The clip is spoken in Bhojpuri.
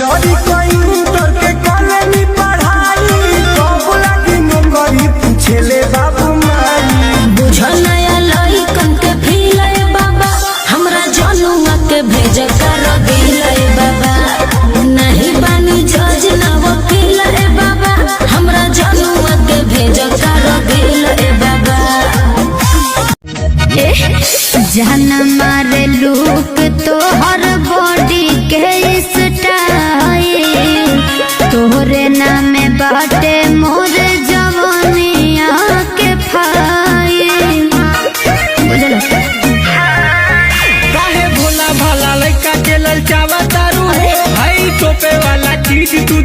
तैयारी कहीं तर के कॉलेज पढ़ाई कब लगी नौकरी पूछेले बाबू माई। बुझल नया लइकन के फील बाबा हमरा जनुआ के भेज कर दिल बाबा। नहीं बानी जज ना वकील बाबा हमरा जनुआ के भेज कर दिल बाबा। जान मारे लूक तोहर बॉडी के स्टाइल तोहरे नाम बाटे मोर जवानिया के फाइल। काहे भोला भाला लड़का के ललचावा तारू भाई टोपे वाला चीज तू